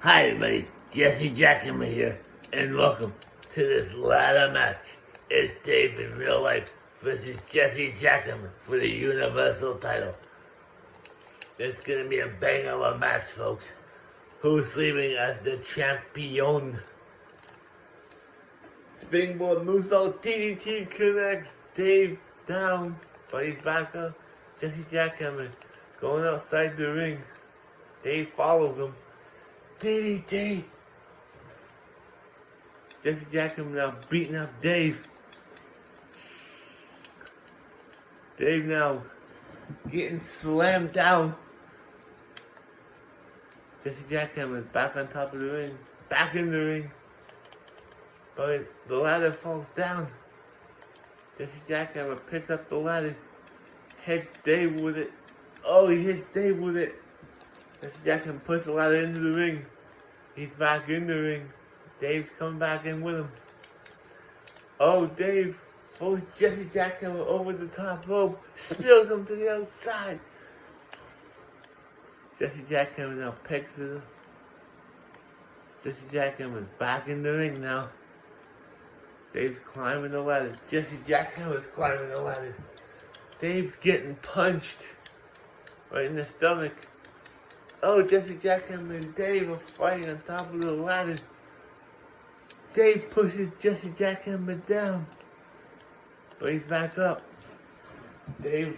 Hi everybody, Jesse Jackhammer here, and welcome to this ladder match. It's Dave in real life versus Jesse Jackhammer for the Universal title. It's gonna be a bang of a match, folks. Who's leaving as the champion? Springboard moonsault DDT connects Dave down, but he's back up. Jesse Jackhammer going outside the ring. Dave follows him. DDT. Jesse Jackhammer now beating up Dave. Dave now getting slammed down. Jesse Jackhammer back on top of the ring. Back in the ring. But the ladder falls down. Jesse Jackhammer picks up the ladder. Hits Dave with it. Oh, he hits Dave with it. Jesse Jackhammer puts the ladder into the ring. He's back in the ring. Dave's coming back in with him. Oh, Dave pulls Jesse Jackhammer over the top rope. Spills him to the outside. Jesse Jackhammer now picks it up. Jesse Jackhammer's back in the ring now. Dave's climbing the ladder. Jesse Jackhammer's climbing the ladder. Dave's getting punched right in the stomach. Oh, Jesse Jackhammer and Dave are fighting on top of the ladder. Dave pushes Jesse Jackhammer down. But he's back up. Jesse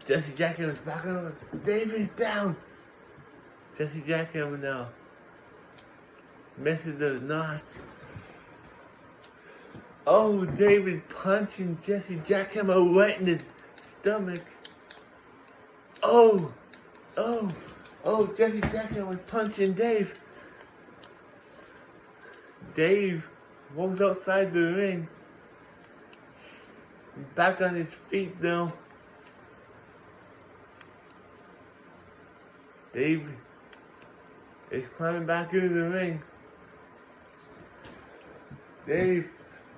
Jackhammer's back on. Dave is down. Jesse Jackhammer now misses the notch. Oh, Dave is punching Jesse Jackhammer right in the stomach. Oh, Jesse Jackhammer was punching Dave. Dave walks outside the ring. He's back on his feet now. Dave is climbing back into the ring. Dave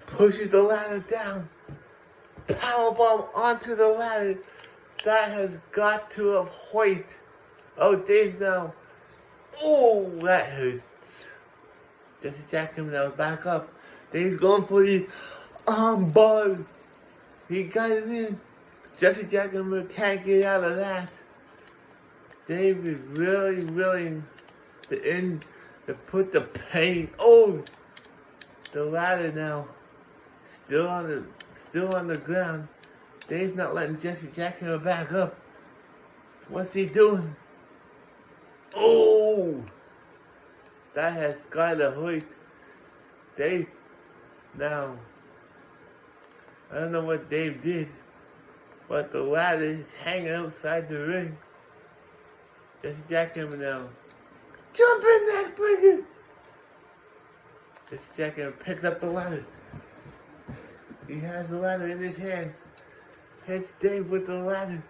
pushes the ladder down. Powerbomb onto the ladder. That has got to have hurt. Oh, Dave now. Oh, that hurts. Jesse Jackhammer now back up. Dave's going for the armbar. He got it in. Jesse Jackhammer can't get out of that. Dave is really willing to put the pain. Oh, the ladder now. Still on the ground. Dave's not letting Jesse Jackhammer back up. What's he doing? Oh! That has got to hurt. Dave, now, I don't know what Dave did, but the ladder is hanging outside the ring. Jesse Jackhammer now. Jump in that breaker! Jesse Jackhammer picks up the ladder. He has the ladder in his hands. Hits Dave with the ladder.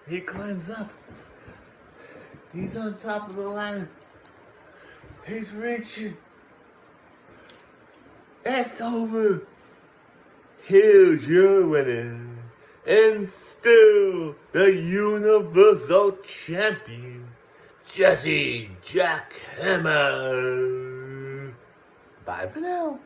He climbs up. He's on top of the ladder. He's reaching. It's over. Here's your winner. And still the Universal Champion, Jesse Jackhammer. Bye for now.